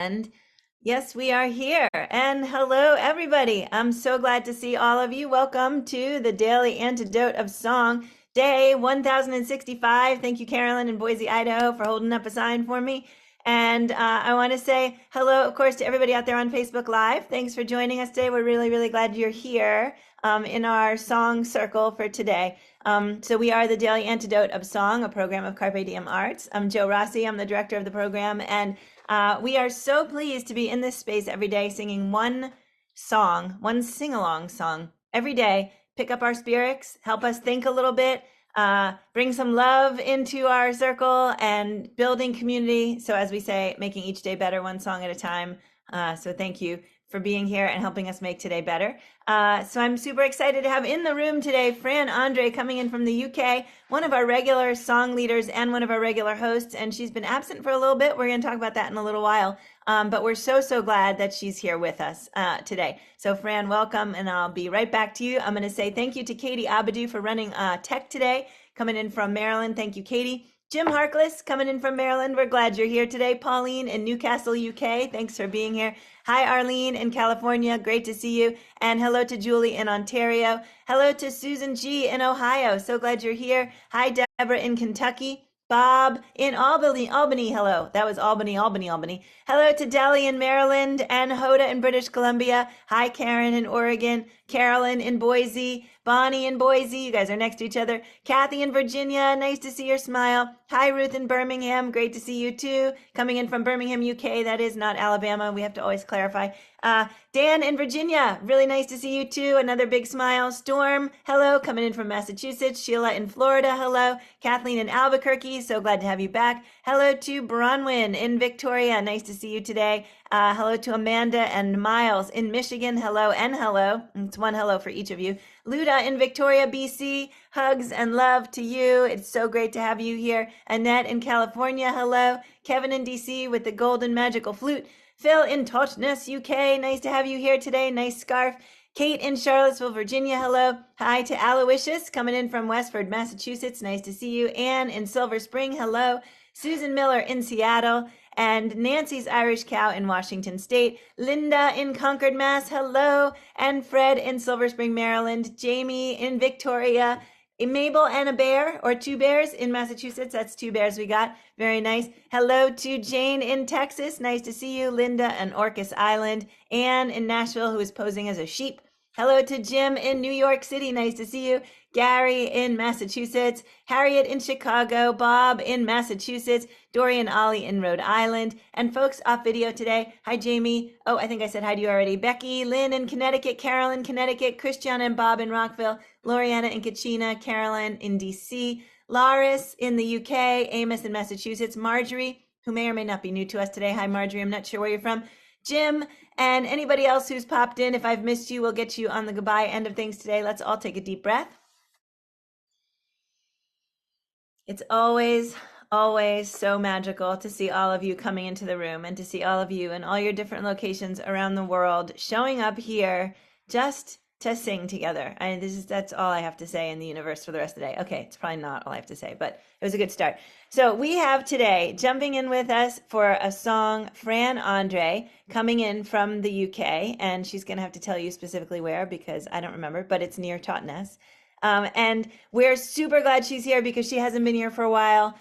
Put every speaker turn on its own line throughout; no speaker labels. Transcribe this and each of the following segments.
And yes, we are here. And hello, everybody. I'm so glad to see all of you. Welcome to the Daily Antidote of Song, day 1065. Thank you, Carolyn in Boise, Idaho, for holding up a sign for me. And I want to say hello, of course, to everybody out there on Facebook Live. Thanks for joining us today. We're really, really glad you're here in our song circle for today. So we are the Daily Antidote of Song, a program of Carpe Diem Arts. I'm Joe Rossi. I'm the director of the program, and we are so pleased to be in this space every day singing one song, one sing-along song every day. Pick up our spirits, help us think a little bit, bring some love into our circle, and building community. So as we say, making each day better, one song at a time. So thank you for being here and helping us make today better. So I'm super excited to have in the room today Fran André coming in from the UK, one of our regular song leaders and one of our regular hosts, and she's been absent for a little bit. We're going to talk about that in a little while, but we're so glad that she's here with us today. So Fran, welcome, and I'll be right back to you. I'm going to say thank you to Katie Abadou for running tech today, coming in from Maryland. Thank you, Katie. Jim Harkless coming in from Maryland. We're glad you're here today. Pauline in Newcastle, UK. Thanks for being here. Hi, Arlene in California. Great to see you. And hello to Julie in Ontario. Hello to Susan G in Ohio. So glad you're here. Hi, Deborah in Kentucky. Bob in Albany. Hello. That was Albany. Hello to Delhi in Maryland and Hoda in British Columbia. Hi, Karen in Oregon. Carolyn in Boise. Bonnie in Boise. You guys are next to each other. Kathy in Virginia. Nice to see your smile. Hi, Ruth in Birmingham. Great to see you too. Coming in from Birmingham, UK. That is not Alabama. We have to always clarify. Dan in Virginia. Really nice to see you too. Another big smile. Storm. Hello. Coming in from Massachusetts. Sheila in Florida. Hello. Kathleen in Albuquerque. So glad to have you back. Hello to Bronwyn in Victoria. Nice to see you today. Hello to Amanda and Miles in Michigan. Hello and hello. It's one hello for each of you. Luda in Victoria, BC. Hugs and love to you. It's so great to have you here. Annette in California. Hello. Kevin in DC with the golden magical flute. Phil in Totnes, UK. Nice to have you here today. Nice scarf. Kate in Charlottesville, Virginia. Hello. Hi to Aloysius coming in from Westford, Massachusetts. Nice to see you. Anne in Silver Spring. Hello. Susan Miller in Seattle. And Nancy's Irish Cow in Washington State. Linda in Concord, Mass. Hello. And Fred in Silver Spring, Maryland. Jamie in Victoria. Mabel and a bear, or two bears in Massachusetts. That's two bears we got. Very nice. Hello to Jane in Texas. Nice to see you. Linda in Orcas Island. Anne in Nashville, who is posing as a sheep. Hello to Jim in New York City. Nice to see you. Gary in Massachusetts. Harriet in Chicago. Bob in Massachusetts. Dory and Ollie in Rhode Island. And folks off video today. Hi, Jamie. Oh, I think I said hi to you already. Becky, Lynn in Connecticut. Carolyn, Connecticut. Christian and Bob in Rockville. Loriana in Kachina. Carolyn in DC. Laris in the UK. Amos in Massachusetts. Marjorie, who may or may not be new to us today. Hi, Marjorie. I'm not sure where you're from. Jim, and anybody else who's popped in. If I've missed you, we'll get you on the goodbye end of things today. Let's all take a deep breath. It's always so magical to see all of you coming into the room and to see all of you in all your different locations around the world showing up here just to sing together. That's all I have to say in the universe for the rest of the day. Okay, it's probably not all I have to say, but it was a good start. So we have today jumping in with us for a song, Fran André, coming in from the UK, and she's going to have to tell you specifically where because I don't remember, but it's near Totnes. And we're super glad she's here because she hasn't been here for a while.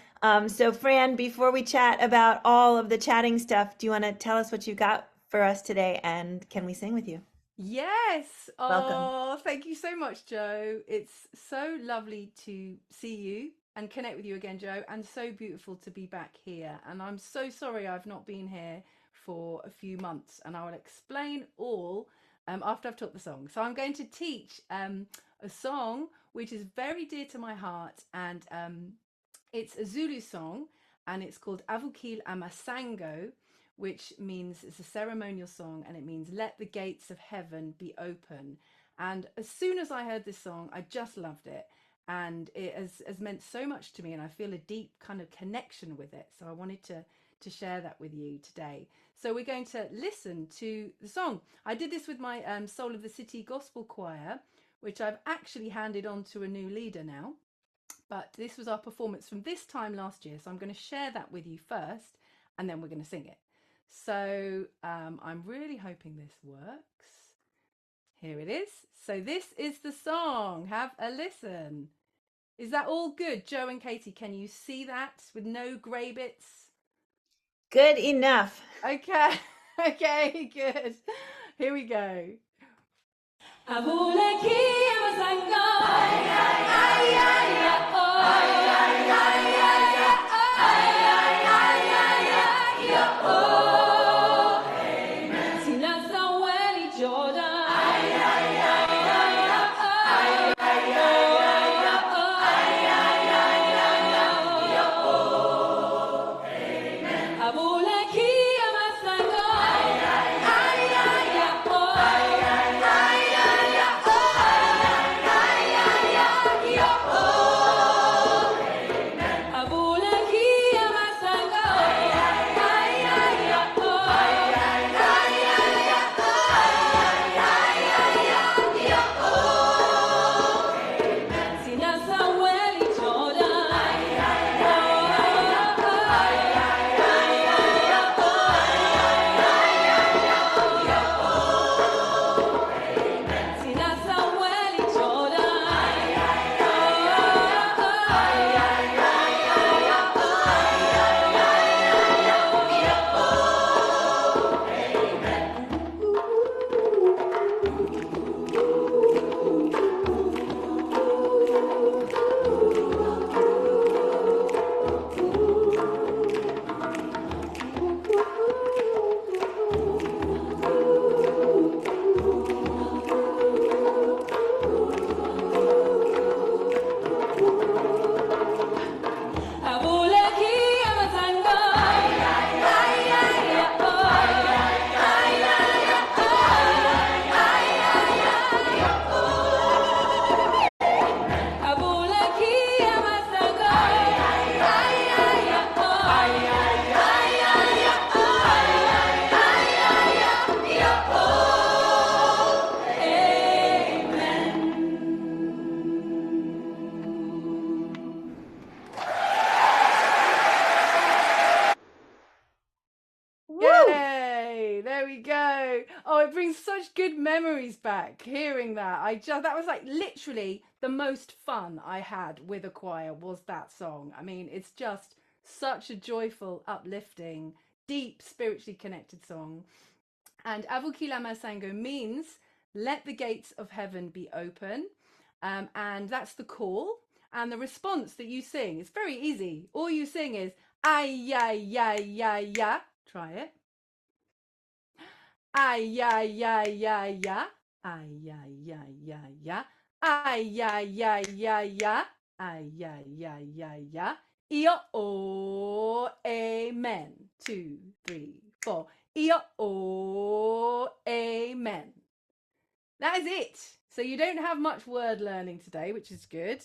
So Fran, before we chat about all of the chatting stuff, do you want to tell us what you got for us today, and can we sing with you?
Yes.
Welcome.
Oh, thank you so much, Joe. It's so lovely to see you and connect with you again, Joe, and so beautiful to be back here. And I'm so sorry I've not been here for a few months, and I will explain all after I've taught the song. So I'm going to teach a song which is very dear to my heart, and it's a Zulu song, and it's called Avulekile Amasango, which means it's a ceremonial song, and it means let the gates of heaven be open. And as soon as I heard this song, I just loved it. And it has meant so much to me, and I feel a deep kind of connection with it. So I wanted to share that with you today. So we're going to listen to the song. I did this with my Soul of the City Gospel Choir, which I've actually handed on to a new leader now. But this was our performance from this time last year. So I'm going to share that with you first, and then we're going to sing it. So I'm really hoping this works. Here it is. So this is the song. Have a listen. Is that all good? Joe and Katie, can you see that with no grey bits?
Good enough.
Okay, okay, good. Here we go. Avulekile Amasango. Ay, ay, ay, ay, ay, oh. Ay, ay, ay, ay, ay, ay, ay, ay, ay, ay, oh. Amen. Sinasa Weli Jordan. Ay, ay, ay, ay, ay, ay, ay, ay, ay, ay, ay, ay, ay, oh. Amen. Avulekile Amasango. Ay, ay, ay, ay, ay, oh. Ay, ay, ay, ay, ay, oh. Ay, ay, ay, ay, oh. Avulekile Amasango. Ay, ay, ay, ay, ay, oh. Ay, ay, ay, ay, ay, oh. Ay, ay, ay, ay, oh. Sinasa Weli Jordan. Ay, ay, ay, ay, ay, ay, ay, ay, oh. Ay, ay, ay, ay, oh. Sinasa Weli Jordan. Ay, ay, ay, ay, ay, ay, ay, ay, oh. Ay, ay, ay, Avulekile Amasango. Ay, ay, ay, ay, ay, oh. Ay, ay, ay, ay, ay, oh. Ay, ay, ay, ay, oh. Avulekile Amasango. Ay, ay, ay, ay, ay, oh. Ay, ay, ay, ay, ay, oh. Ay, ay, ay, ay, ay, oh. Amen.
Woo!
Yay! There we go. Oh, it brings such good memories back hearing that. That was like literally the most fun I had with a choir was that song. I mean, it's just such a joyful, uplifting, deep, spiritually connected song. And Avulekile Amasango means let the gates of heaven be open. And that's the call. And the response that you sing is very easy. All you sing is ay, ay, ay, ay, ay. Try it. Ay, ay, ay, ay, ay. Ay, ay, ay, ay, ay. Ay, ay, ay, ay, ay. Ay, ay, ay, ay, ay. Io, oh, amen. 2, 3, 4. Io, oh, amen. That is it. So you don't have much word learning today, which is good.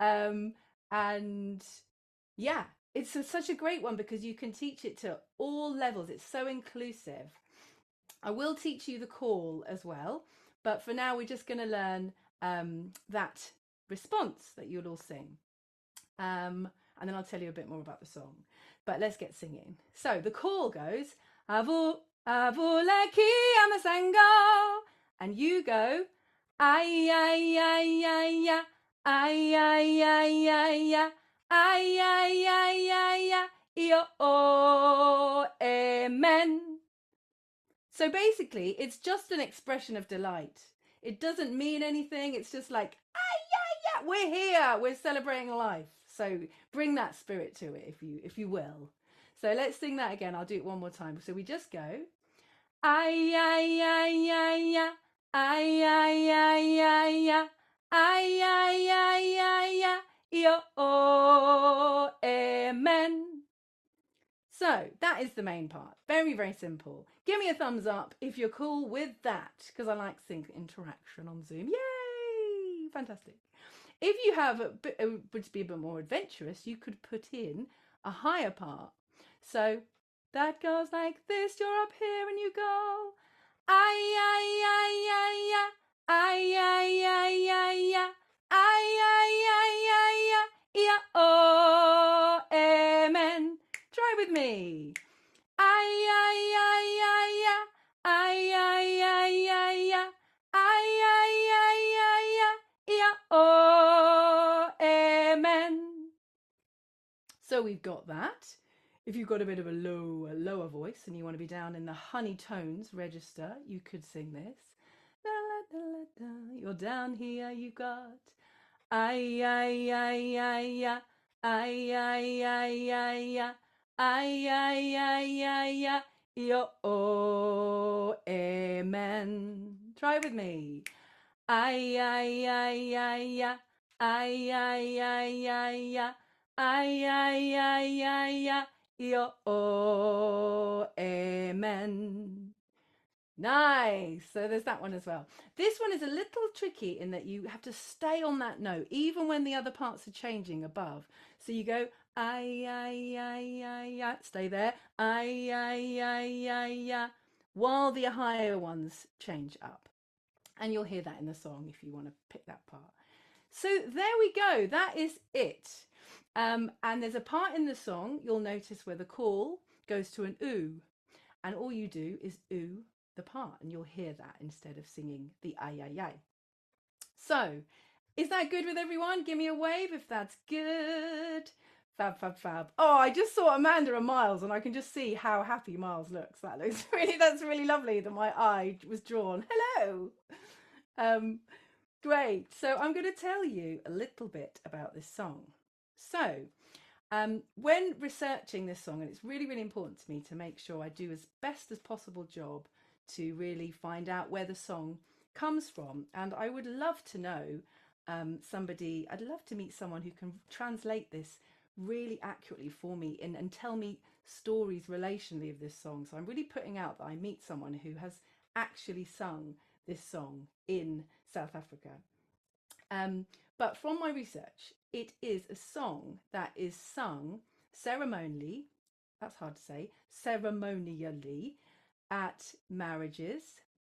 And yeah, it's such a great one because you can teach it to all levels. It's so inclusive. I will teach you the call as well, but for now we're just going to learn that response that you'll all sing. And then I'll tell you a bit more about the song. But let's get singing. So the call goes, Avulekile Amasango. And you go, ay, ay, ay, ay, ay, ay, ay, ay, ay, ay, ay, ay, ay, ay, ay, io, oh, amen. So basically, it's just an expression of delight. It doesn't mean anything. It's just like, yeah, we're here. We're celebrating life. So bring that spirit to it, if you will. So let's sing that again. I'll do it one more time. So we just go, ay, ay, ay, ay, ay, ay, ay, ay, ay, ay, ay, ay, ay, ay, ay, io, oh, amen. So that is the main part. Very, very simple. Give me a thumbs up if you're cool with that, because I like sync interaction on Zoom. Yay! Fantastic. If you have would be a bit more adventurous, you could put in a higher part. So that goes like this. You're up here and you go, ay, ay, ay, ay, ay, ay, ay, ay, ay, ay, ay, ay, ay, ay, ay, yeah, oh, amen. Try with me. Ay, ay, ay. So we've got that. If you've got a bit of a lower voice and you want to be down in the honey tones register, you could sing this. La, la, la, la, la. You're down here, you've got ay, ay, ay, ay, ay, ay, ay, ay, ay, ay, ay, ay, ay, ay, yo, oh, amen. Try it with me. Ay, ay, ay, ay, ay, ay, ay, ay, ay, ay, ay, ay, ay, ay, yo, oh, amen. Nice. So there's that one as well. This one is a little tricky in that you have to stay on that note, even when the other parts are changing above. So you go, ay, ay, ay, ay, ay, stay there, ay, ay, ay, ay, ay, while the higher ones change up. And you'll hear that in the song if you want to pick that part. So there we go. That is it. And there's a part in the song, you'll notice, where the call goes to an ooh. And all you do is ooh the part, and you'll hear that instead of singing the ay, ay, ay. So is that good with everyone? Give me a wave if that's good. Fab, fab, fab. Oh, I just saw Amanda and Miles, and I can just see how happy Miles looks. That's really lovely that my eye was drawn. Hello. Great. So I'm going to tell you a little bit about this song. So when researching this song, and it's really, really important to me to make sure I do as best as possible job to really find out where the song comes from. And I would love to know I'd love to meet someone who can translate this really accurately for me and tell me stories relationally of this song. So I'm really putting out that I meet someone who has actually sung this song in South Africa. But from my research, it is a song that is sung ceremonially, that's hard to say, ceremonially, at marriages,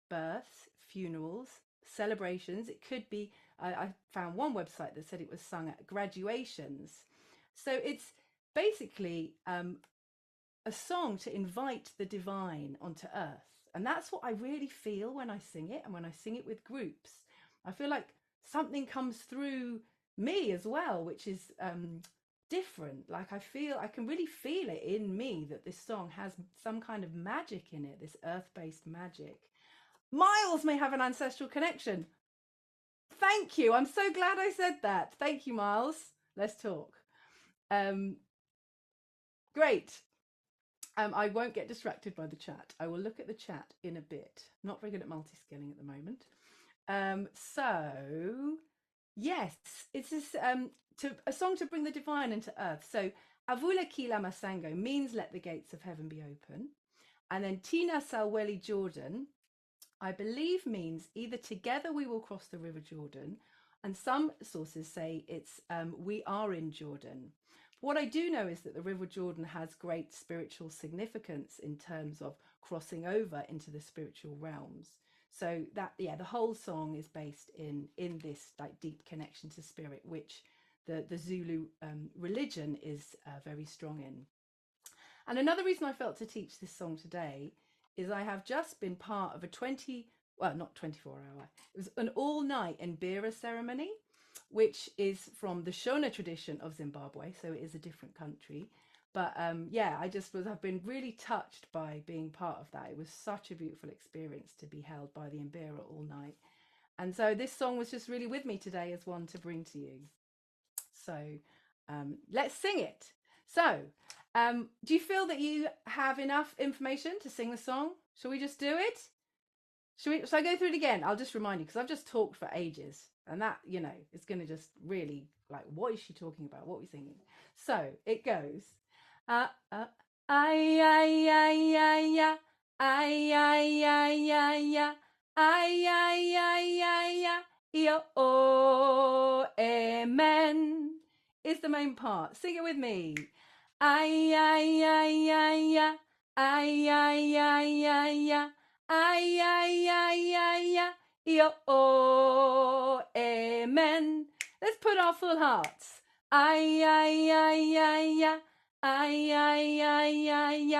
births, funerals, celebrations. It could be, I found one website that said it was sung at graduations. So it's basically a song to invite the divine onto earth. And that's what I really feel when I sing it, and when I sing it with groups. I feel like something comes through me as well, which is different. Like I can really feel it in me that this song has some kind of magic in it, this earth-based magic. Miles may have an ancestral connection. Thank you. I'm so glad I said that. Thank you, Miles. Let's talk. Great. I won't get distracted by the chat. I will look at the chat in a bit. Not very good at multi-scaling at the moment. So yes, it's this a song to bring the divine into earth. So Avulekile Amasango means let the gates of heaven be open. And then Tina Salweli Jordan, I believe, means either together we will cross the river Jordan, and some sources say it's we are in Jordan. What I do know is that the River Jordan has great spiritual significance in terms of crossing over into the spiritual realms. So that, yeah, the whole song is based in this like deep connection to spirit, which the Zulu religion is very strong in. And another reason I felt to teach this song today is I have just been part of not 24 hour, it was an all-night Mbira ceremony, which is from the Shona tradition of Zimbabwe, so it is a different country. But yeah, I've been really touched by being part of that. It was such a beautiful experience to be held by the Mbira all night. And so this song was just really with me today as one to bring to you. So let's sing it. So do you feel that you have enough information to sing the song? Shall we just do it? Shall I go through it again? I'll just remind you, because I've just talked for ages, and that, it's going to just really, like, what is she talking about? What are we singing? So it goes, ay, ay, ay, ay, ay, ay, ay, ay, ay, ay, ay, ay, ay, yo, oh, amen, is the main part. Sing it with me. Ay, ay, ay, ay, ay, ay, ay, ay, ay, ay, ay, ay, yo, oh, amen. Let's put our full hearts. Ay, ay, ay, ay, ay, ay, ay, ay,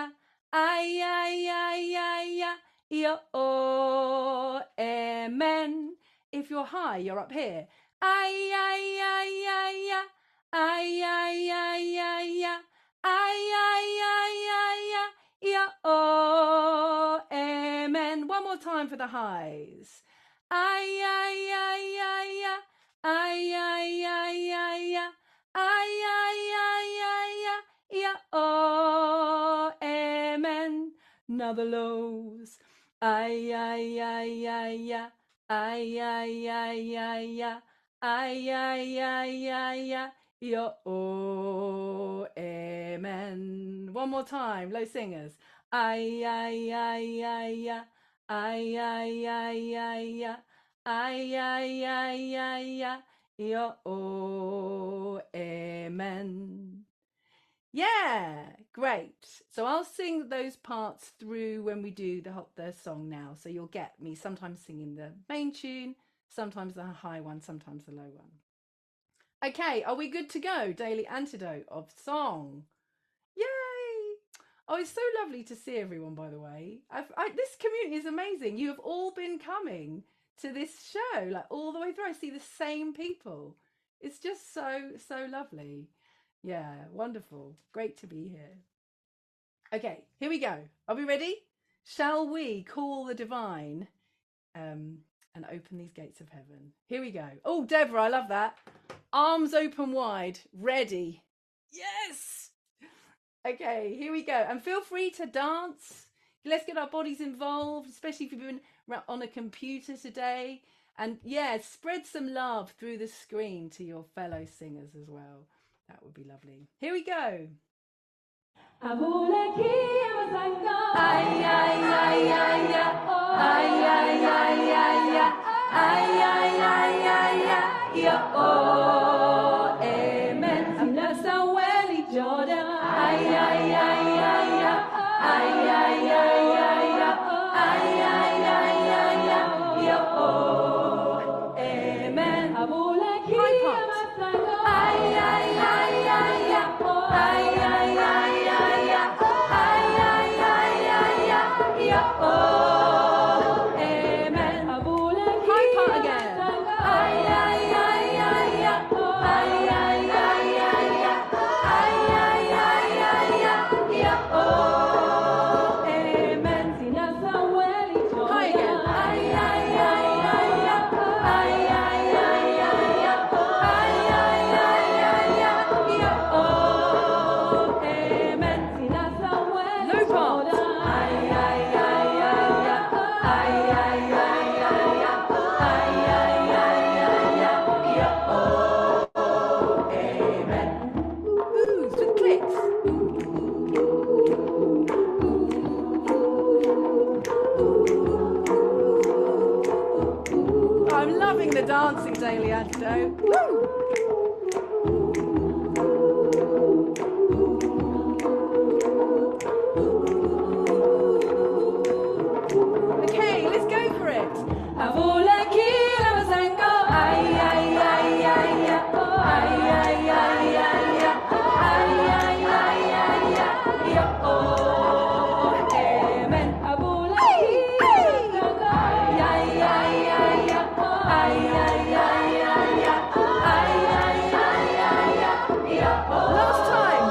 ay, ay, ay, ay, yo, oh, amen. If you're high, you're up here. Ay, ay, ay, ay, ay, ay, ay, ay, ay, Ay, ay, ay, ay, ay, yeah, oh, amen. One more time for the highs. Ay, ay, ay, ay, ay, ay, ay, ay, ay, ay, ay, ay, ay, ay, ay, yeah, oh, amen. Now the lows. Ay, ay, ay, ay, ay, ay, ay, ay, ay, ay, ay, ay, ay, ay, ay. Yo, oh, amen. One more time, low singers. Ay, ay, ay, ay, ay, ay, ay, ay, ay, ay, ay, ay, ay, ay, ay, yo, oh, amen. Yeah, great. So I'll sing those parts through when we do the song now. So you'll get me sometimes singing the main tune, sometimes the high one, sometimes the low one. Okay, are we good to go? Daily Antidote of Song. Yay! Oh, it's so lovely to see everyone, by the way. This community is amazing. You have all been coming to this show, like all the way through. I see the same people. It's just so, so lovely. Yeah, wonderful. Great to be here. Okay, here we go. Are we ready? Shall we call the divine and open these gates of heaven? Here we go. Oh, Deborah, I love that. Arms open wide, ready. Yes. Okay, here we go. And feel free to dance. Let's get our bodies involved, especially if you've been on a computer today. And yeah, spread some love through the screen to your fellow singers as well. That would be lovely. Here we go. Avulekile Amasango. Ay, ay, ay, ay, ay. Ay, ay, ay, ay, ay. Ay, ay, ay, ay, ay. Yo, oh, amen. I'm not so Weli, Jordan. Ay, ay, ay, ay, ay. Ay, ay, ay, ay, ay. Ay, ay, ay, ay, ay. Yo, oh, amen. Avulekile Amasango. Ay, ay, ay, ay, ay. Ay, ay, ay, ay, ay. Ay, ay, ay, ay, ay. Yo, oh, amen. High part again. Ay, ay, ay, ay, ay. Ay, ay, ay, ay, ay. Ay, ay, ay, ay, ay. Yo, oh, amen. High again. Ay, ay, ay, ay, ay. Ay, ay, ay, ay, ay. Ay, ay, ay, ay, ay. Yo, oh, amen. Low part. Ay, ay, ay, ay, ay. Ay, ay, ay, ay, ay. Ay, ay, ay, ay, ay. Yo, oh, amen. Ooh, with clicks. I'm loving the dancing, Daily Antidote. Woo! Okay, let's go for it. Avulekile Amasango. Ay, ay, ay, ay, ay. Ay, ay, ay, ay, ay. Ay, ay, ay, ay, ay. Yo, oh, amen. Avulekile Amasango. Ay, ay, ay, ay, ay. Ay, ay, ay, ay, ay. Ay, ay, ay, ay, ay. Yo, oh. Last time.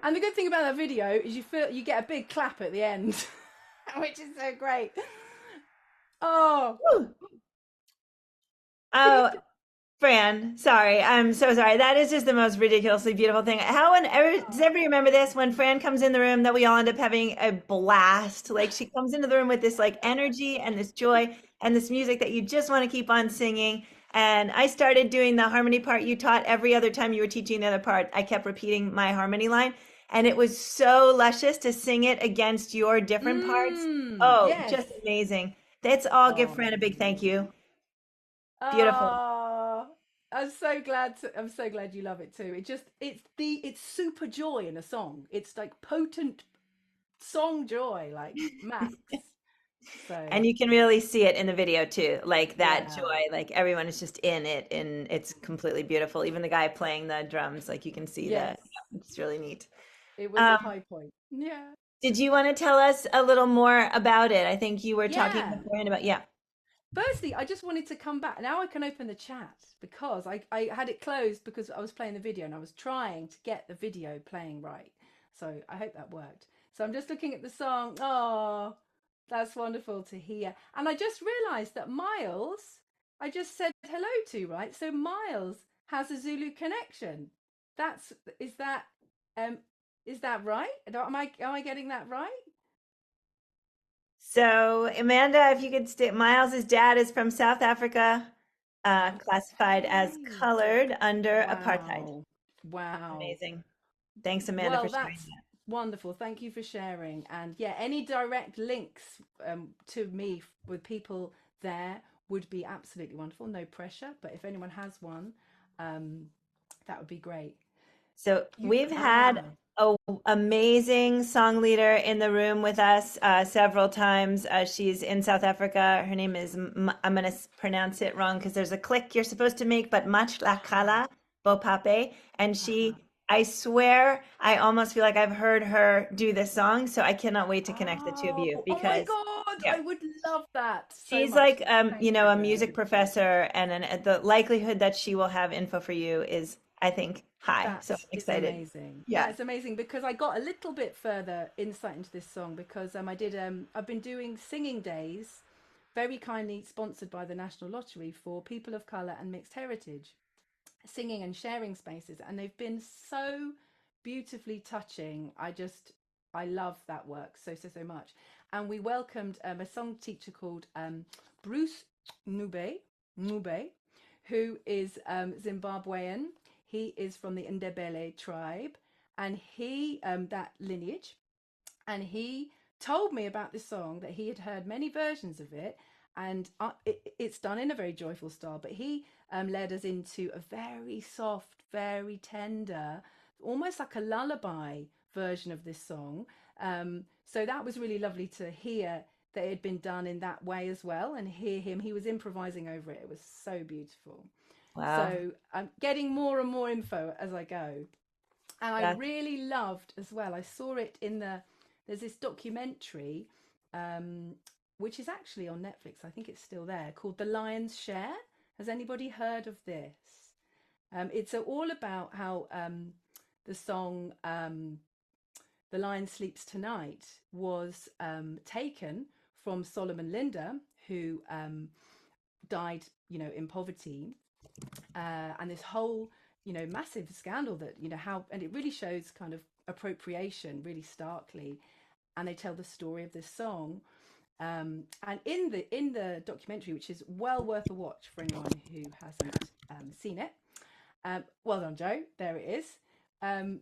And the good thing about that video is you get a big clap at the end, which is so great. Oh,
Oh, Fran, sorry. I'm so sorry. That is just the most ridiculously beautiful thing. Does everybody remember this? When Fran comes in the room, that we all end up having a blast. Like she comes into the room with this like energy and this joy and this music that you just want to keep on singing. And I started doing the harmony part you taught every other time you were teaching the other part. I kept repeating my harmony line. And it was so luscious to sing it against your different parts. Oh,
yes.
just amazing. Let's all give
Oh.
Fran a big thank you. Beautiful.
Oh, I'm so glad you love it too. It's super joy in a song. It's like potent song joy, like max. So
And you can really see it in the video too, like that
yeah,
joy, like everyone is just in it and it's completely beautiful. Even the guy playing the drums, like you can see
yes,
that. It's really neat.
it was a
Um,
high point. Yeah.
Did you want to tell us a little more about it? I think you were talking
Yeah.
beforehand about, yeah.
Firstly, I just wanted to come back. Now I can open the chat because I had it closed because I was playing the video and I was trying to get the video playing right. So I hope that worked. So I'm just looking at the song. Oh, that's wonderful to hear. And I just realized that Miles, I just said hello to, right? So Miles has a Zulu connection. That's um is that right? Am I getting that right?
So, Amanda, if you could state, Miles's dad is from South Africa, classified as
Okay.
colored under apartheid.
Wow. Wow.
Amazing. Thanks, Amanda, for
Well,
sharing
that's wonderful. Thank you for sharing. And yeah, any direct links to me with people there would be absolutely wonderful. No pressure, but if anyone has one, um, that would be great.
So
You,
we've had
yeah.
a amazing song leader in the room with us several times. She's in South Africa. Her name is, I'm going to pronounce it wrong because there's a click you're supposed to make, but Machlakala Bopape. And
Uh-huh.
I swear, I almost feel like I've heard her do this song. So I cannot wait to connect the two of
Oh,
you
oh my
because,
God,
yeah.
I would love that so
She's
much.
like,
Thank you,
a
Joe.
music professor, and the likelihood that she will have info for you is, I think, high. So I'm
That is
excited.
amazing.
Yeah.
That is amazing because I got a little bit further insight into this song because I've been doing singing days, very kindly sponsored by the National Lottery for people of color and mixed heritage, singing and sharing spaces, and they've been so beautifully touching. I love that work so much. And we welcomed a song teacher called Bruce Nube, who is Zimbabwean. He is from the Ndebele tribe, and he that lineage, and he told me about this song that he had heard many versions of it, and it's done in a very joyful style, but he led us into a very soft, very tender, almost like a lullaby version of this song. So that was really lovely to hear that it had been done in that way as well, and hear him. He was improvising over it. It was so beautiful.
Wow.
So I'm getting more and more info as I go. And I
That
really loved as well. I saw it in there's this documentary, um, which is actually on Netflix. I think it's still there, called The Lion's Share. Has anybody heard of this? It's all about how the song "The Lion Sleeps Tonight" was taken from Solomon Linda, who died, in poverty, and this whole massive scandal that how, and it really shows kind of appropriation really starkly, and they tell the story of this song, and in the documentary, which is well worth a watch for anyone who hasn't seen it. Well done, Joe. There it is.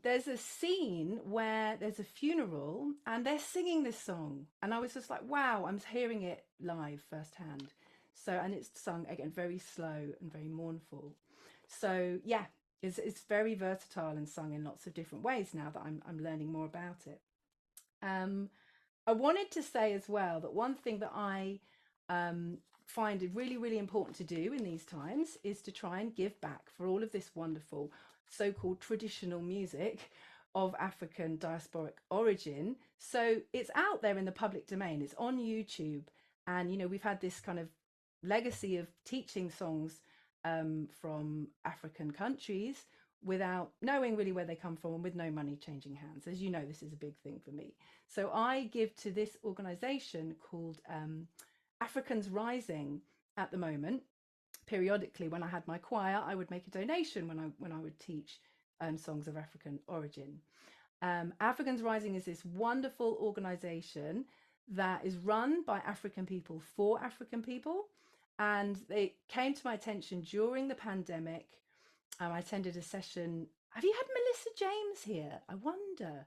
There's a scene where there's a funeral and they're singing this song, and I was just like, wow, I'm hearing it live firsthand. So, and it's sung again very slow and very mournful. So, yeah, it's very versatile and sung in lots of different ways now that I'm learning more about it. Um, I wanted to say as well that one thing that I um, find it really, really important to do in these times is to try and give back for all of this wonderful so called traditional music of African diasporic origin. So it's out there in the public domain, it's on YouTube. And, we've had this kind of legacy of teaching songs from African countries without knowing really where they come from and with no money changing hands. As you know, this is a big thing for me. So I give to this organization called Africans Rising at the moment. Periodically, when I had my choir, I would make a donation when I would teach songs of African origin. Africans Rising is this wonderful organization that is run by African people for African people. And they came to my attention during the pandemic. I attended a session. Have you had Melissa James here? I wonder.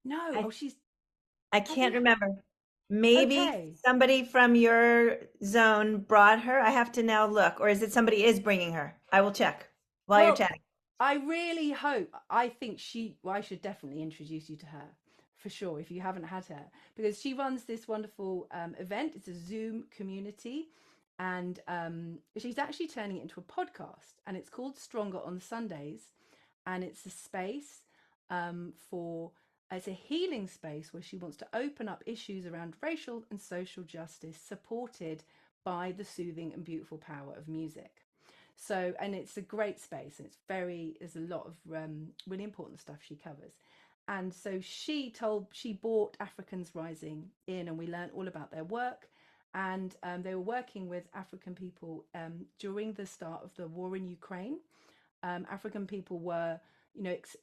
No.
I
Oh, she's.
I
Have
can't
you?
remember. Maybe
Okay.
somebody from your zone brought her. I have to now look, or is it somebody is bringing her? I will check while you're
Well,
chatting.
I really hope. I think well, I should definitely introduce you to her for sure if you haven't had her, because she runs this wonderful event. It's a Zoom community, and she's actually turning it into a podcast, and it's called Stronger on Sundays, and it's a space for as a healing space where she wants to open up issues around racial and social justice, supported by the soothing and beautiful power of music. So, and it's a great space, and there's a lot of really important stuff she covers. And so she brought Africans Rising in, and we learned all about their work. And they were working with African people during the start of the war in Ukraine. African people were,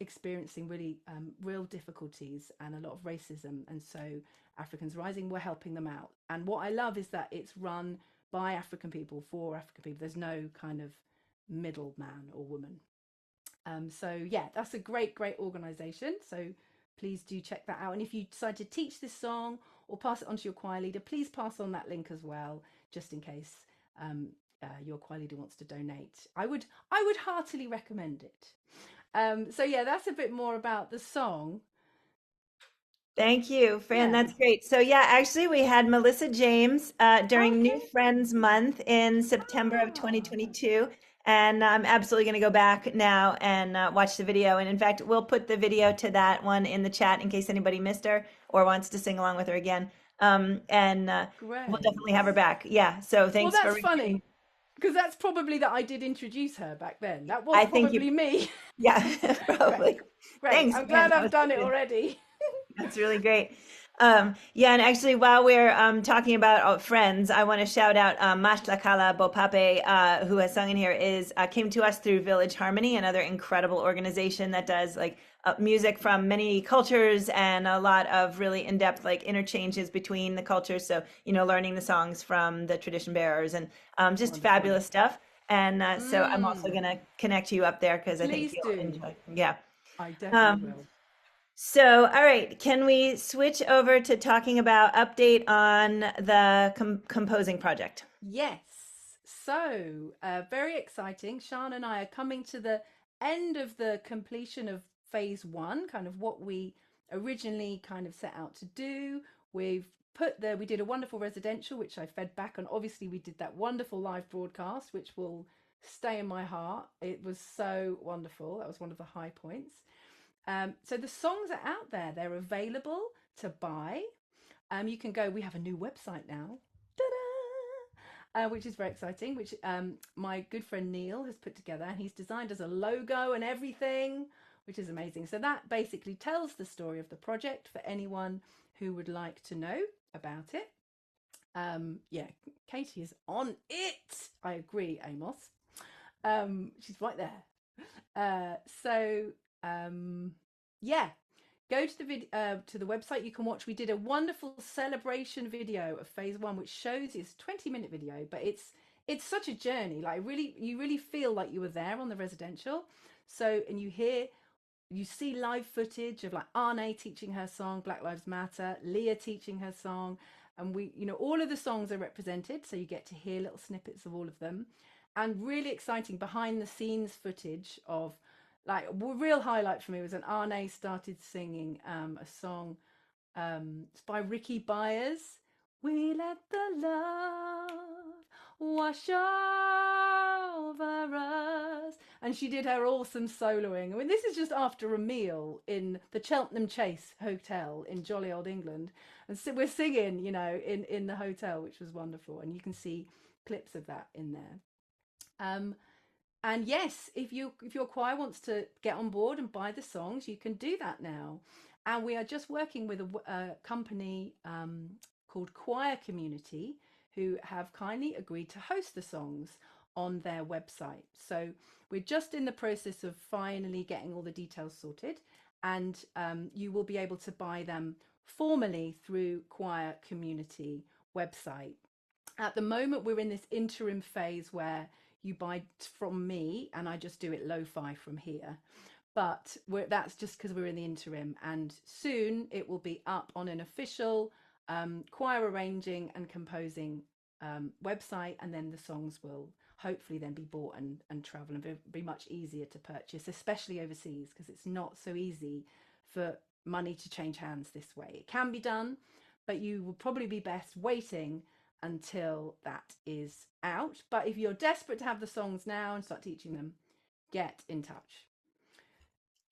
experiencing really real difficulties and a lot of racism, and so Africans Rising were helping them out. And what I love is that it's run by African people for African people. There's no kind of middleman or woman. So yeah, that's a great, great organization. So please do check that out. And if you decide to teach this song or pass it on to your choir leader, please pass on that link as well, just in case your choir leader wants to donate. I would heartily recommend it. So yeah, that's a bit more about the song.
Thank you, Fran.
Yeah.
That's great. So yeah, actually we had Melissa James during New
Okay.
Friends Month in September of
Ah,
2022. And I'm absolutely going to go back now and watch the video. And in fact, we'll put the video to that one in the chat in case anybody missed her or wants to sing along with her again. And we'll
great.
definitely have her back. Yeah. So
Well,
thanks for
that's
reminding.
funny because that's probably that I did introduce her back then. That was
I think
probably
you,
me.
yeah,
Great.
probably.
Great.
Thanks,
I'm
Fran.
glad
That
I've
was
done
so
it
good.
already.
That's really great. Yeah, and actually, while we're talking about friends, I want to shout out Mashlakala Bopape, who has sung in here, is came to us through Village Harmony, another incredible organization that does like music from many cultures and a lot of really in-depth like interchanges between the cultures. So, learning the songs from the tradition bearers and just
Wonderful.
fabulous stuff. And so I'm also
Mm,
going to connect you up there because I think
please
you'll
do.
enjoy. Yeah.
I definitely
Um,
will.
so, all right, can we switch over to talking about update on the composing project?
Yes. So, very exciting. Sean and I are coming to the end of the completion of phase one, kind of what we originally kind of set out to do. We did a wonderful residential, which I fed back on. Obviously, we did that wonderful live broadcast, which will stay in my heart. It was so wonderful. That was one of the high points. So the songs are out there. They're available to buy. You can go. We have a new website now. Which is very exciting, which my good friend Neil has put together, and he's designed as a logo and everything, which is amazing. So that basically tells the story of the project for anyone who would like to know about it. Yeah, Katie is on it. I agree, Amos. She's right there. So yeah, go to the website. You can watch. We did a wonderful celebration video of phase one, which shows it's a 20-minute video, but it's such a journey. Like you really feel like you were there on the residential. So and you see live footage of like Arne teaching her song Black Lives Matter, Leah teaching her song, and all of the songs are represented, so you get to hear little snippets of all of them, and really exciting behind the scenes footage of like a real highlight for me was when Arne started singing a song. It's by Ricky Byers. We let the love wash over us. And she did her awesome soloing. I mean, this is just after a meal in the Cheltenham Chase Hotel in jolly old England. And so we're singing, in the hotel, which was wonderful. And you can see clips of that in there. And yes, if your choir wants to get on board and buy the songs, you can do that now. And we are just working with a company called Choir Community, who have kindly agreed to host the songs on their website. So we're just in the process of finally getting all the details sorted, and you will be able to buy them formally through Choir Community website. At the moment, we're in this interim phase where you buy from me and I just do it lo-fi from here. But that's just because we're in the interim, and soon it will be up on an official choir arranging and composing website, and then the songs will hopefully then be bought and travel and be much easier to purchase, especially overseas, because it's not so easy for money to change hands this way. It can be done, but you will probably be best waiting until that is out. But if you're desperate to have the songs now and start teaching them, get in touch.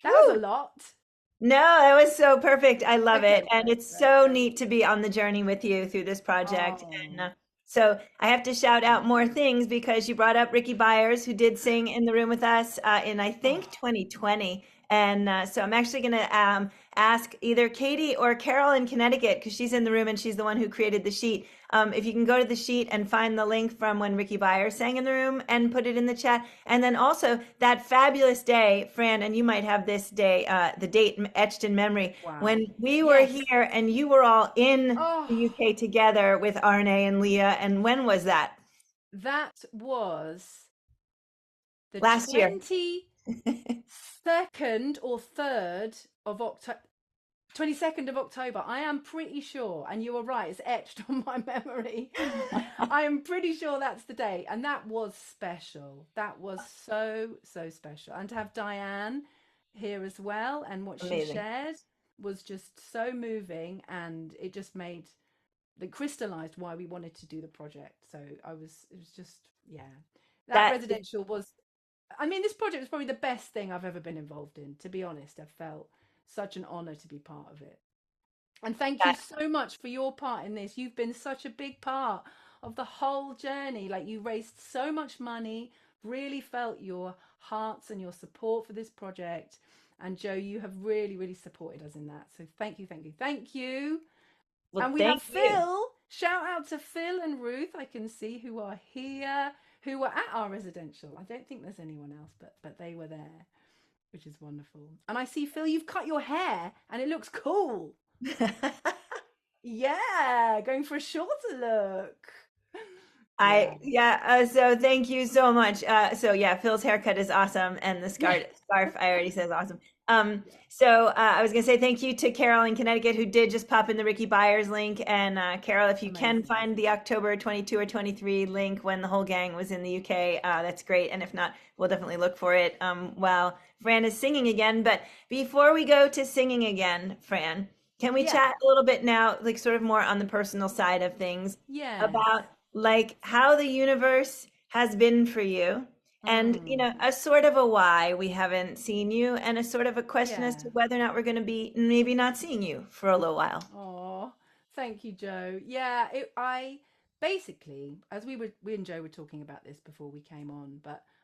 That was a
Woo!
lot.
No, that was so perfect. I love it.
Okay,
And
great,
it's
great.
so neat to be on the journey with you through this project. And
Oh,
so I have to shout out more things because you brought up Ricky Byers, who did sing in the room with us in, I think,
oh,
2020. And so I'm actually going to ask either Katie or Carol in Connecticut, because she's in the room and she's the one who created the sheet. If you can go to the sheet and find the link from when Ricky Byers sang in the room and put it in the chat. And then also that fabulous day, Fran, and you might have this day, the date etched in memory,
wow.
when we were
Yes.
here and you were all in
Oh,
the UK together with Arne and Leah. And when was that?
that was the
Last year.
22nd or 3rd of October. 22nd of October. I am pretty sure, and you were right, it's etched on my memory. I am pretty sure that's the day. And that was special. That was so, so special. And to have Diane here as well and what she
Amazing.
shared was just so moving. And it just made, that crystallized why we wanted to do the project. So it was just, yeah. That
That
residential was, I mean, this project was probably the best thing I've ever been involved in, to be honest. I felt such an honor to be part of it. And thank you
that
so much for your part in this. You've been such a big part of the whole journey. Like, you raised so much money, really felt your hearts and your support for this project. And Joe, you have really, really supported us in that. So thank you, thank you, thank you.
well,
And we have
thank you.
Phil. Shout out to Phil and Ruth, I can see, who are here, who were at our residential. I don't think there's anyone else, but they were there, which is wonderful. And I see, Phil, you've cut your hair and it looks cool. Yeah, going for a shorter look. Yeah,
So thank you so much. So yeah, Phil's haircut is awesome, and the
yeah,
scarf I already said is awesome.
yeah.
I was gonna say thank you to Carol in Connecticut who did just pop in the Ricky Byers link, and Carol, if you can
Amazing.
find the October 22 or 23 link when the whole gang was in the UK, that's great. And if not, we'll definitely look for it while Fran is singing again. But before we go to singing again, Fran, can we
Yeah.
chat a little bit now, like sort of more on the personal side of things
Yes.
about like how the universe has been for you and
Mm.
a sort of a why we haven't seen you and a sort of a question as to
Yeah.
whether or not we're going to be maybe not seeing you for a little while.
Oh, thank you, Joe. Yeah, I basically, as we and Joe were talking about this before we came on,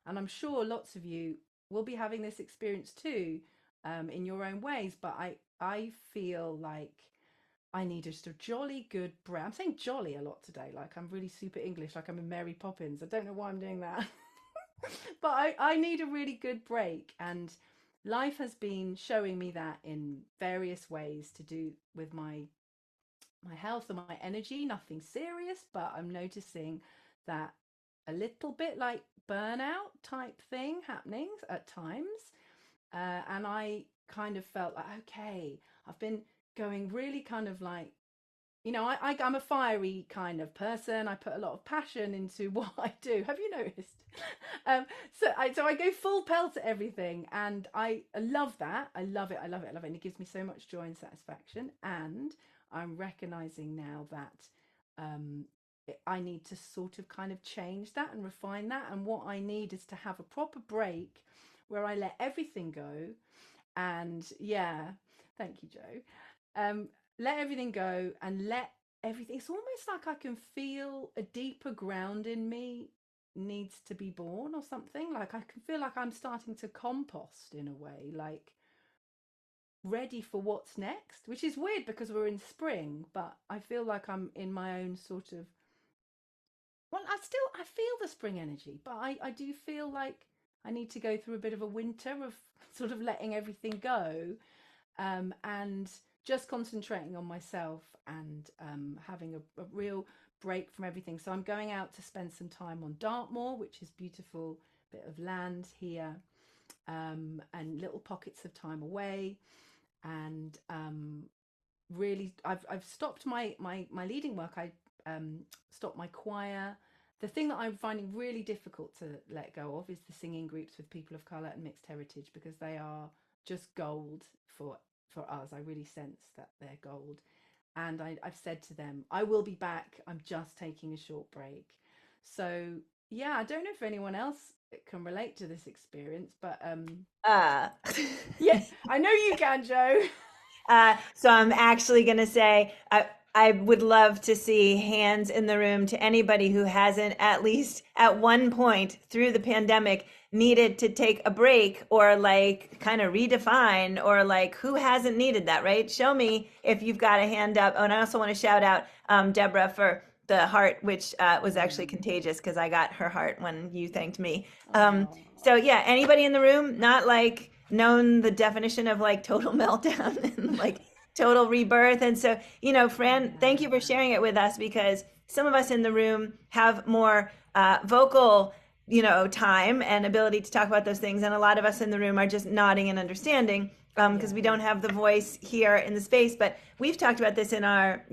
and I'm sure lots of you will be having this experience too, in your own ways. But I feel like I need just a jolly good break. I'm saying jolly a lot today, like I'm really super English, like I'm in Mary Poppins. I don't know why I'm doing that. But I need a really good break. And life has been showing me that in various ways to do with my health and my energy. Nothing serious, but I'm noticing that a little bit like burnout type thing happening at times. And I kind of felt like, okay, I've been going really kind of like, I'm a fiery kind of person. I put a lot of passion into what I do. Have you noticed? um, so I go full pelt at everything, and I love that. I love it. I love it. I love it. And it gives me so much joy and satisfaction. And I'm recognizing now that um, I need to sort of kind of change that and refine that. And what I need is to have a proper break where I let everything go. And yeah, thank you, Joe. Um, Let everything go and let everything. It's almost like I can feel a deeper ground in me needs to be born or something. Like I can feel like I'm starting to compost in a way, like ready for what's next, which is weird because we're in spring, but I feel like I'm in my own sort of, well, I feel the spring energy, but I do feel like I need to go through a bit of a winter of sort of letting everything go, and just concentrating on myself and having a real break from everything. So I'm going out to spend some time on Dartmoor, which is beautiful bit of land here, and little pockets of time away. And really, I've stopped my leading work. I stopped my choir. The thing that I'm finding really difficult to let go of is the singing groups with people of color and mixed heritage, because they are just gold for us. I really sense that they're gold. And I've said to them, I will be back. I'm just taking a short break. So Yeah, I don't know if anyone else can relate to this experience, but
Uh,
yeah, I know you can, Joe.
so I'm actually going to say I would love to see hands in the room to anybody who hasn't, at least at one point through the pandemic, needed to take a break or like kind of redefine, or like who hasn't needed that, right? Show me if you've got a hand up. Oh, and I also want to shout out Deborah for the heart, which was actually contagious because I got her heart when you thanked me.
Oh,
So yeah, anybody in the room not like known the definition of like total meltdown and like total rebirth. And so, Fran, thank you for
yeah,
sharing it with us, because some of us in the room have more vocal, time and ability to talk about those things. And a lot of us in the room are just nodding and understanding, because we
yeah,
don't have the voice here in the space. But we've talked about this in our,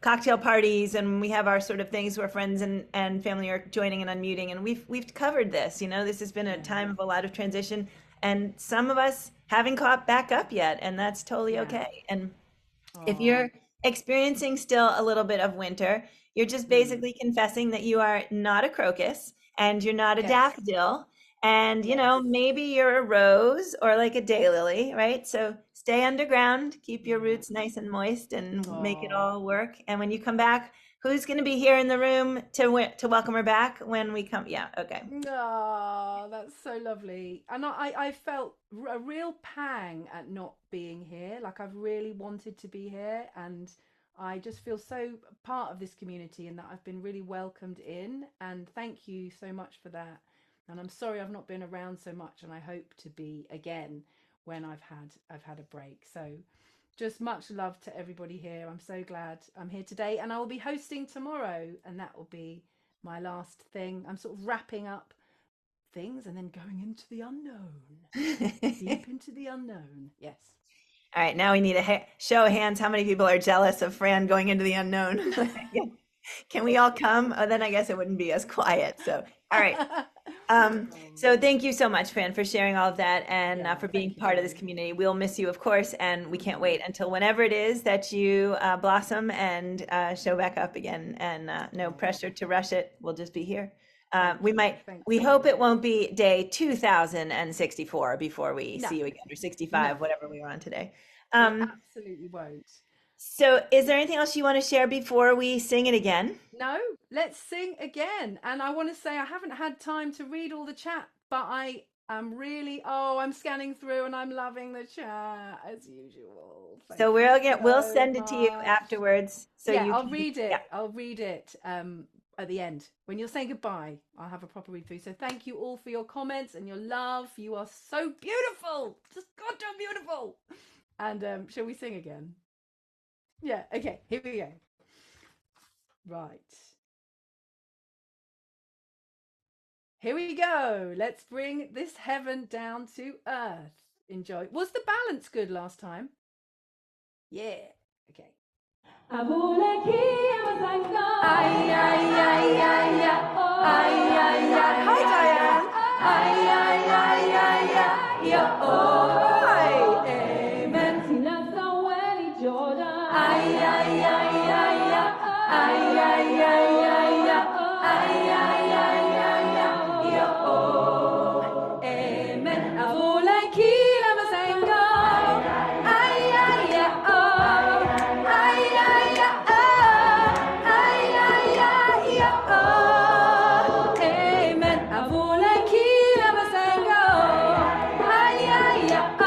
cocktail parties, and we have our sort of things where friends and family are joining and unmuting. And we've covered this, this has been a
yeah,
time of a lot of transition, and some of us haven't caught back up yet, and that's totally
yeah.
okay. And if
Oh,
you're experiencing still a little bit of winter, you're just
mm.
basically confessing that you are not a crocus and you're not a
Yes,
daffodil. And,
yes,
maybe you're a rose or like a daylily, right? So stay underground, keep your
yeah.
roots nice and moist, and make it
Oh.
all work. And when you come back, who's going to be here in the room to welcome her back when we come? Yeah, okay.
Oh, that's so lovely. And I felt a real pang at not being here. Like I've really wanted to be here, and I just feel so part of this community and that I've been really welcomed in. And thank you so much for that. And I'm sorry I've not been around so much, and I hope to be again when I've had a break. So just much love to everybody here. I'm so glad I'm here today, and I will be hosting tomorrow, and that will be my last thing. I'm sort of wrapping up things and then going into the unknown, deep into the unknown. Yes.
All right, now we need a show of hands. How many people are jealous of Fran going into the unknown? Yeah. Can we all come? Oh, then I guess it wouldn't be as quiet. So, all right. So thank you so much, Fran, for sharing all of that, and
Yeah,
for being
thank you,
part of this
Joe.
community. We'll miss you, of course, and we can't
Mm.
wait until whenever it is that you blossom and show back up again. And no
Oh,
pressure to rush it. We'll just be here.
thank you, thank
We hope
you.
it won't be day 2064 before we
No,
see you again, or
no,
65, whatever we were on today.
it
Um,
absolutely won't.
so is there anything else you want to share before we sing it again?
No, let's sing again. And I want to say I haven't had time to read all the chat, but I am really, I'm scanning through and I'm loving the chat as usual.
So
Thank you
we'll
so
send it to you
much.
afterwards so
Yeah,
you
I'll
can,
read
yeah.
it. I'll read it at the end. When you're saying goodbye, I'll have a proper read through. So thank you all for your comments and your love. You are so beautiful. Just goddamn beautiful. And shall we sing again? Yeah, okay, here we go. Right. Here we go. Let's bring this heaven down to earth. Enjoy. Was the balance good last time? Yeah. Okay. Avulekile Amasango. Ay, ay, ay, ay, ay. Ay, ay, ay. Hi, Diane. Ay, ay, ay, ay, ay. Yo, oh, ay, amen. Sinasa Weli Jordan. Ay, ay, ay, ay, ay. Ay, ay, ay, ay, ay. Ay, ay, ay, ay, ay. Yo, oh, amen. Avulekile Amasango. Ay, ay, ay, oh. Ay, ay, ay, oh. Ay, ay, ay, oh. Amen. Avulekile Amasango. Ay, ay, ay,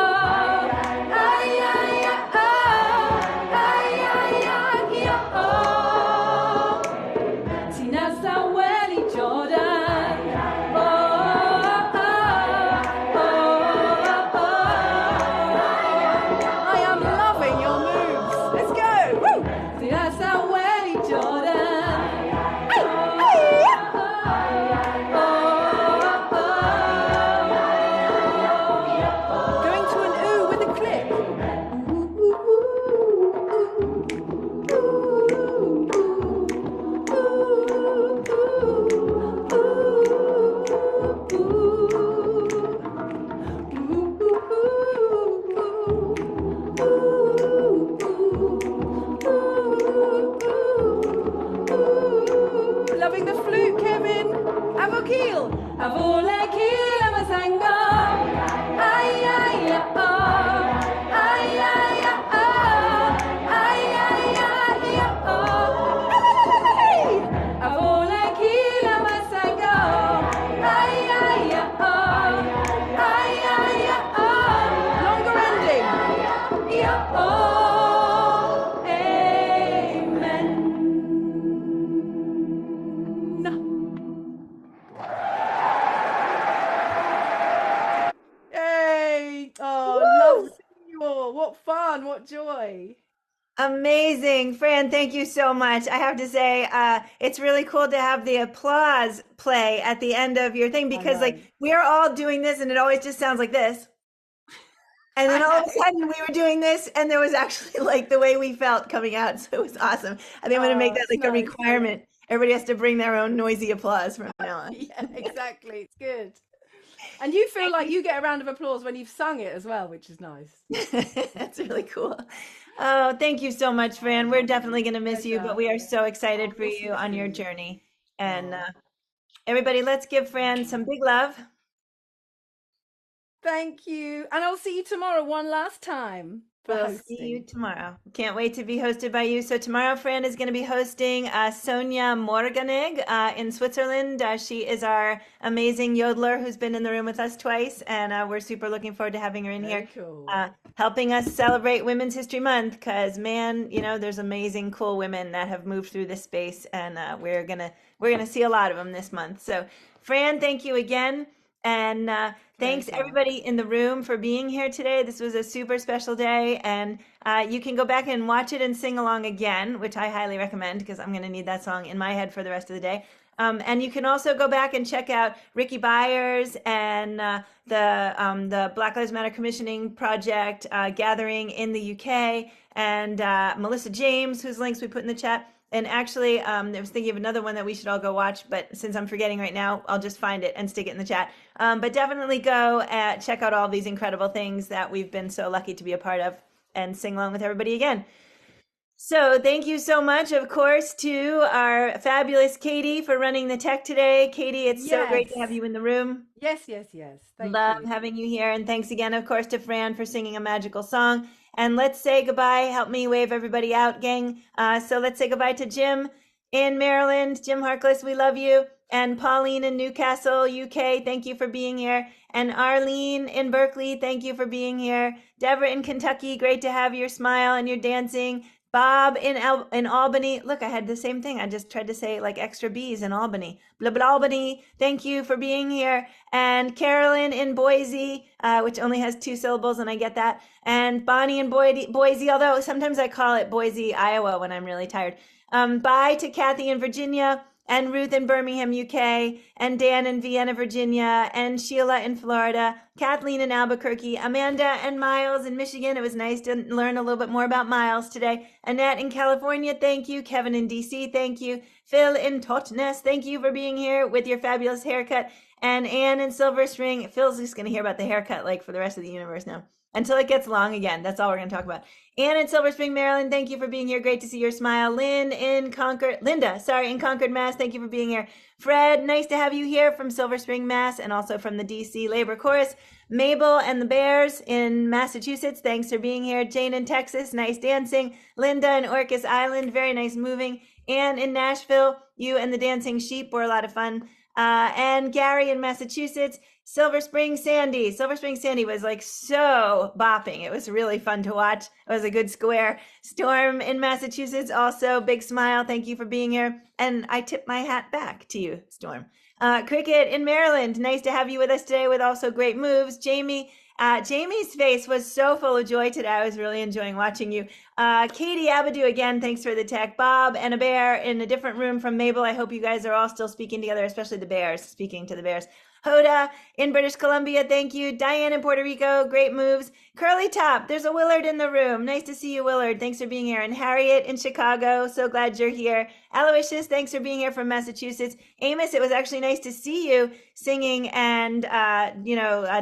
what joy.
Amazing. Fran, thank you so much. I have to say, it's really cool to have the applause play at the end of your thing
I
because,
know.
like, we're all doing this and it always just sounds like this. And then
I
all of
know.
a sudden we were doing this and there was actually like the way we felt coming out. So it was awesome. I think I'm going to make
Oh,
that
it's
like a
nice.
requirement. Everybody has to bring their own noisy applause from now on.
Yeah, exactly. It's good. And you feel like you get a round of applause when you've sung it as well, which is nice.
That's really cool. Oh, thank you so much,
Oh,
Fran. We're
lovely.
definitely going to miss you, but
Pleasure.
we are so
I'll
excited for
miss
you
you
on your
too.
journey. And
Oh.
everybody, let's give Fran some big love.
Thank you. And I'll see you tomorrow one last time for
We'll see you
hosting.
tomorrow. Can't wait to be hosted by you. So tomorrow, Fran is going to be hosting Sonia Morganig in Switzerland. She is our amazing yodeler who's been in the room with us twice, and we're super looking forward to having her in here,
Very cool.
helping us celebrate Women's History Month. Because man, you know, there's amazing, cool women that have moved through this space, and we're gonna see a lot of them this month. So, Fran, thank you again. And thanks
Pleasure.
everybody in the room for being here today. This was a super special day, and you can go back and watch it and sing along again, which I highly recommend because I'm going to need that song in my head for the rest of the day. And you can also go back and check out Ricky Byers and the Black Lives Matter Commissioning Project gathering in the UK, and Melissa James, whose links we put in the chat. And actually, I was thinking of another one that we should all go watch, but since I'm forgetting right now, I'll just find it and stick it in the chat. But definitely go check out all these incredible things that we've been so lucky to be a part of and sing along with everybody again. So thank you so much, of course, to our fabulous Katie for running the tech today. Katie, it's so great to have
Yes.
you in the room.
Yes, yes, yes. Thank
Love
you.
having you here. And thanks again, of course, to Fran for singing a magical song. And let's say goodbye. Help me wave everybody out, gang. So let's say goodbye to Jim in Maryland. Jim Harkless, we love you. And Pauline in Newcastle, UK, thank you for being here. And Arlene in Berkeley, thank you for being here. Deborah in Kentucky, great to have your smile and your dancing. Bob in Albany. Look, I had the same thing. I just tried to say like extra B's in Albany. Blah, blah, Albany. Thank you for being here. And Carolyn in Boise, which only has 2 syllables, and I get that. And Bonnie in Boise, although sometimes I call it Boise, Iowa when I'm really tired. Bye to Kathy in Virginia, and Ruth in Birmingham, UK, and Dan in Vienna, Virginia, and Sheila in Florida, Kathleen in Albuquerque, Amanda and Miles in Michigan. It was nice to learn a little bit more about Miles today. Annette in California, thank you. Kevin in DC, thank you. Phil in Totnes, thank you for being here with your fabulous haircut. And Anne in Silver Spring. Phil's just going to hear about the haircut like for the rest of the universe now. Until it gets long again. That's all we're going to talk about. Anne in Silver Spring, Maryland, thank you for being here. Great to see your smile. Linda, in Concord, Mass. Thank you for being here. Fred, nice to have you here from Silver Spring, Mass, and also from the DC Labor Chorus. Mabel and the Bears in Massachusetts, thanks for being here. Jane in Texas, nice dancing. Linda in Orcas Island, very nice moving. Anne in Nashville, you and the Dancing Sheep were a lot of fun. And Gary in Massachusetts. Silver Spring Sandy. Silver Spring Sandy was like so bopping. It was really fun to watch. It was a good square. Storm in Massachusetts, also big smile. Thank you for being here. And I tip my hat back to you, Storm. Cricket in Maryland. Nice to have you with us today with also great moves. Jamie. Jamie's face was so full of joy today. I was really enjoying watching you. Katie Abadou, again, thanks for the tech. Bob and a bear in a different room from Mabel. I hope you guys are all still speaking together, especially the bears, speaking to the bears. Hoda in British Columbia, thank you. Diane in Puerto Rico, great moves. Curly Top, there's a Willard in the room. Nice to see you, Willard. Thanks for being here. And Harriet in Chicago, so glad you're here. Aloysius, thanks for being here from Massachusetts. Amos, it was actually nice to see you singing and,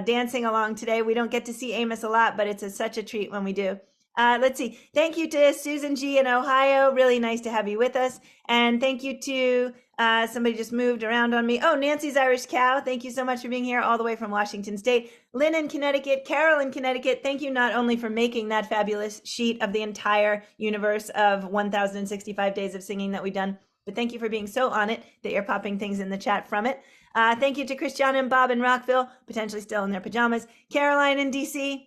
dancing along today. We don't get to see Amos a lot, but it's such a treat when we do. Let's see. Thank you to Susan G in Ohio. Really nice to have you with us. And thank you to somebody just moved around on me. Oh, Nancy's Irish Cow. Thank you so much for being here all the way from Washington State. Lynn in Connecticut, Carol in Connecticut. Thank you not only for making that fabulous sheet of the entire universe of 1065 days of singing that we've done, but thank you for being so on it that you're popping things in the chat from it. Thank you to Christiana and Bob in Rockville, potentially still in their pajamas. Caroline in DC.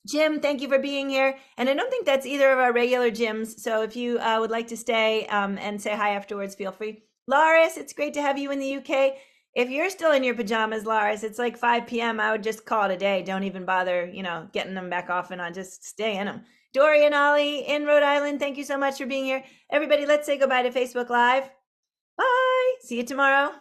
Jim, thank you for being here. And I don't think that's either of our regular Jims. So if you would like to stay and say hi afterwards, feel free. Loris, it's great to have you in the UK. If you're still in your pajamas, Loris, it's like 5 p.m. I would just call it a day. Don't even bother, getting them back off and on. Just stay in them. Dorian Ollie in Rhode Island, thank you so much for being here. Everybody, let's say goodbye to Facebook Live. Bye. See you tomorrow.